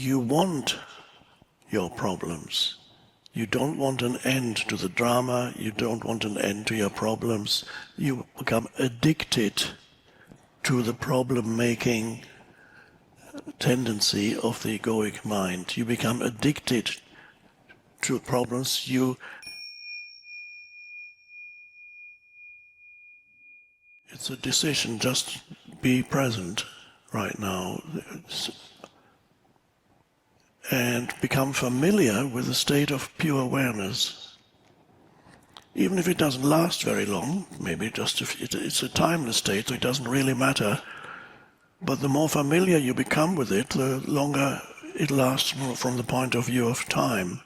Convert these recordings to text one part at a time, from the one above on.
you want your problems. You don't want an end to the drama, you don't want an end to your problems. You become addicted to the problem-making tendency of the egoic mind. You become addicted to problems. It's a decision, just be present right now and become familiar with the state of pure awareness. Even if it doesn't last very long, maybe just it's a timeless state, so it doesn't really matter. But the more familiar you become with it, the longer it lasts from the point of view of time.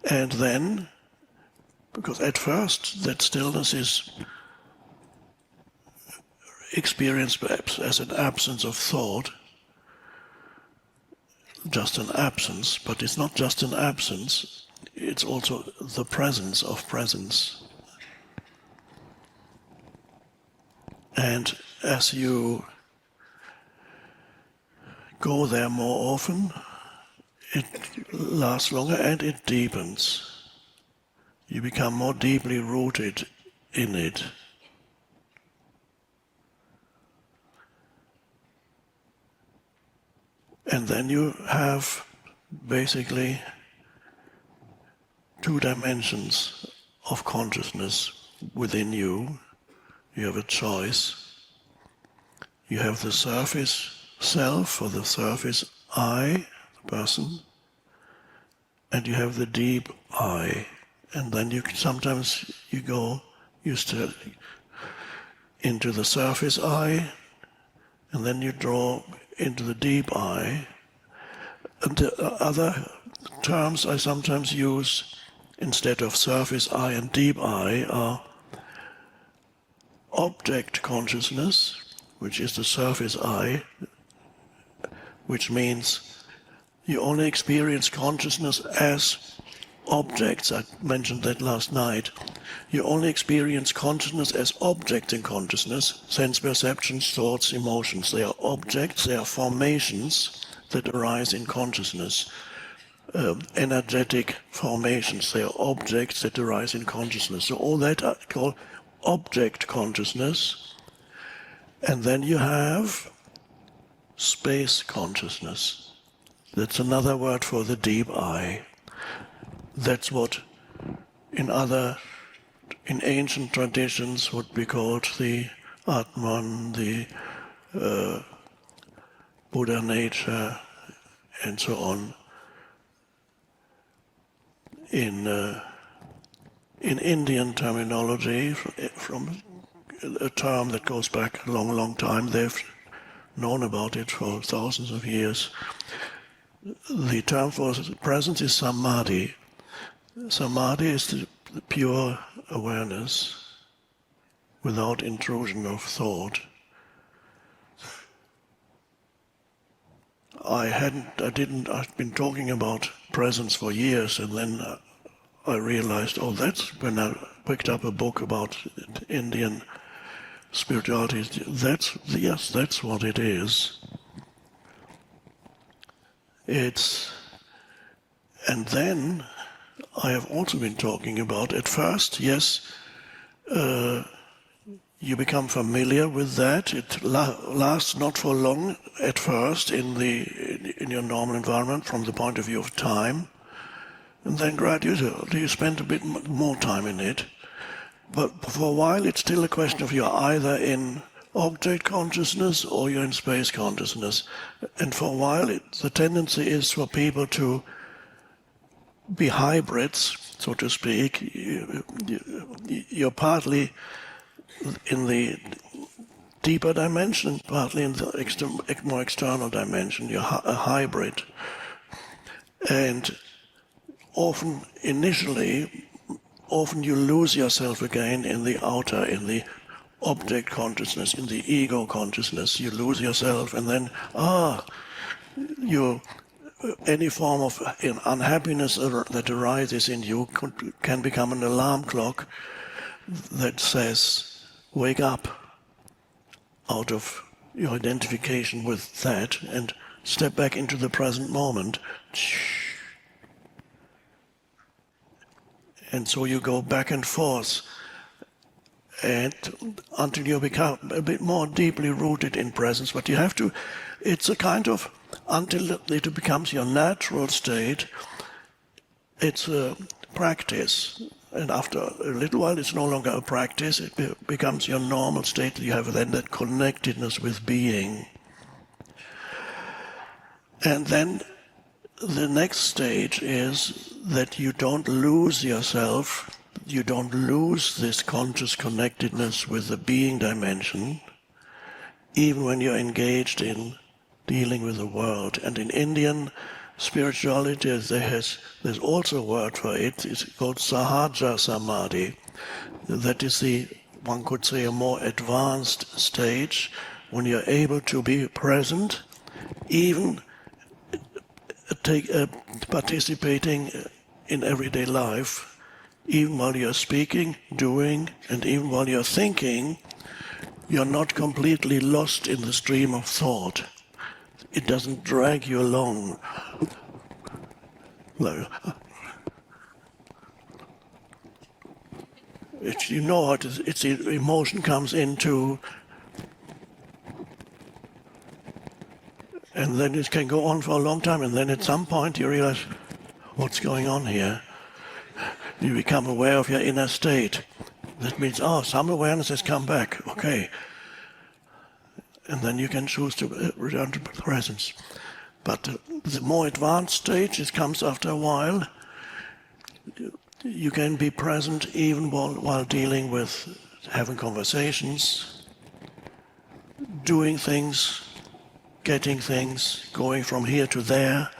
And then, because at first that stillness is experienced perhaps as an absence of thought, just an absence, but it's not just an absence, it's also the presence of presence. And as you go there more often, it lasts longer and it deepens. You become more deeply rooted in it. And then you have basically two dimensions of consciousness within you. You have a choice. You have the surface self or the surface I, the person, and you have the deep I. And then sometimes you go into the surface I, and then you draw into the deep I. And the other terms I sometimes use instead of surface I and deep I are object consciousness, which is the surface I, which means you only experience consciousness as objects. I mentioned that last night. You only experience consciousness as objects in consciousness, sense perceptions, thoughts, emotions. They are objects, they are formations that arise in consciousness. Energetic formations, they are objects that arise in consciousness. So all that I call object consciousness. And then you have space consciousness. That's another word for the deep I. That's what in ancient traditions would be called the Atman, the Buddha nature, and so on. In Indian terminology, from a term that goes back a long, long time, they've known about it for thousands of years. The term for presence is Samadhi. Samadhi is the pure awareness without intrusion of thought. I've been talking about presence for years, and then I realized, that's when I picked up a book about Indian spirituality. That's what it is. And then I have also been talking about, at first, yes, you become familiar with that. It lasts not for long at first in your normal environment from the point of view of time, and then gradually you spend a bit more time in it. But for a while it's still a question of you're either in object consciousness or you're in space consciousness. And for a while the tendency is for people to be hybrids, so to speak. You're partly in the deeper dimension, partly in the more external dimension. You're a hybrid. And often you lose yourself again in the outer, in the object consciousness, in the ego consciousness. You lose yourself, and then, any form of unhappiness that arises in you can become an alarm clock that says, wake up, out of your identification with that and step back into the present moment. And so you go back and forth and until you become a bit more deeply rooted in presence. But you have to, it's a kind of, until it becomes your natural state, it's a practice. And after a little while, it's no longer a practice, it becomes your normal state. You have then that connectedness with being. And then the next stage is that you don't lose yourself, you don't lose this conscious connectedness with the being dimension, even when you're engaged in dealing with the world. And in Indian spirituality, there's also a word for it. It's called Sahaja Samadi. That is one could say, a more advanced stage when you're able to be present, even participating in everyday life, even while you're speaking, doing, and even while you're thinking, you're not completely lost in the stream of thought. It doesn't drag you along. You know how it's emotion comes into, and then it can go on for a long time, and then at some point you realize, what's going on here? You become aware of your inner state. That means, some awareness has come back, okay. And then you can choose to return to presence. But the more advanced stage, it comes after a while. You can be present even while dealing with having conversations, doing things, getting things, going from here to there.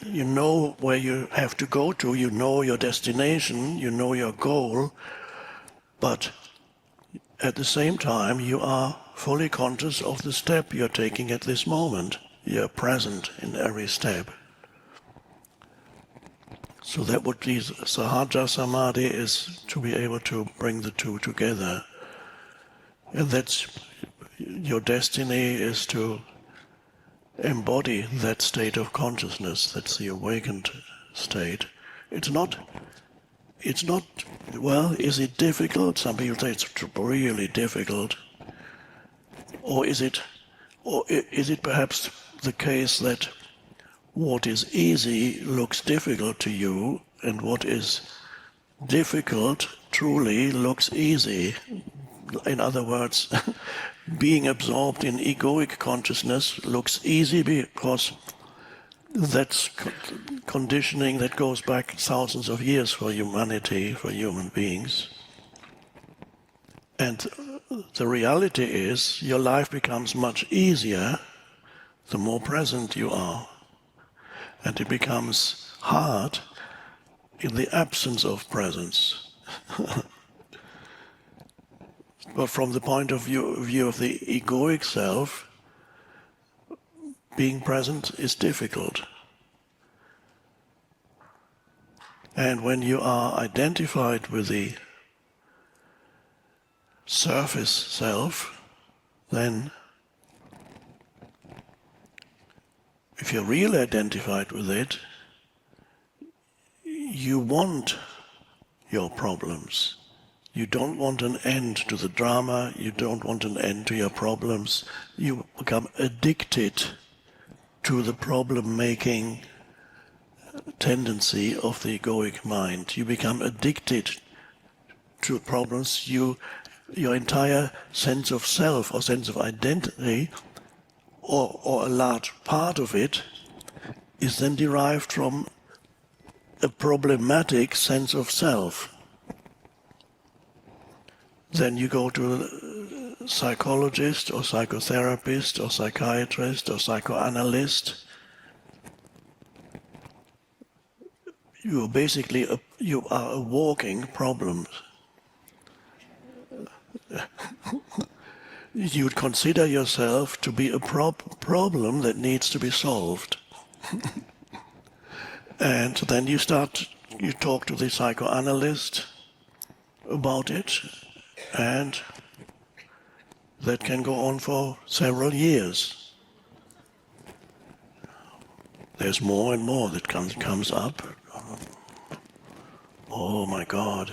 You know where you have to go to, you know your destination, you know your goal, but at the same time you are fully conscious of the step you're taking at this moment. You're present in every step. So that would be Sahaja Samadi, is to be able to bring the two together. And that's your destiny, is to embody that state of consciousness. That's the awakened state. It's not, well, is it difficult? Some people say it's really difficult. Or is it perhaps the case that what is easy looks difficult to you, and what is difficult truly looks easy? In other words, being absorbed in egoic consciousness looks easy because that's conditioning that goes back thousands of years for humanity, for human beings. And the reality is your life becomes much easier the more present you are. And it becomes hard in the absence of presence. But from the point of view of the egoic self, being present is difficult. And when you are identified with the surface self, then if you're really identified with it, you want your problems. You don't want an end to the drama, you don't want an end to your problems. You become addicted to the problem-making tendency of the egoic mind. You become addicted to problems. Your entire sense of self or sense of identity, or a large part of it, is then derived from a problematic sense of self. Then you go to a psychologist or psychotherapist or psychiatrist or psychoanalyst. You are a walking problem. You'd consider yourself to be a problem that needs to be solved. And then you talk to the psychoanalyst about it, and that can go on for several years. There's more and more that comes up. Oh my God.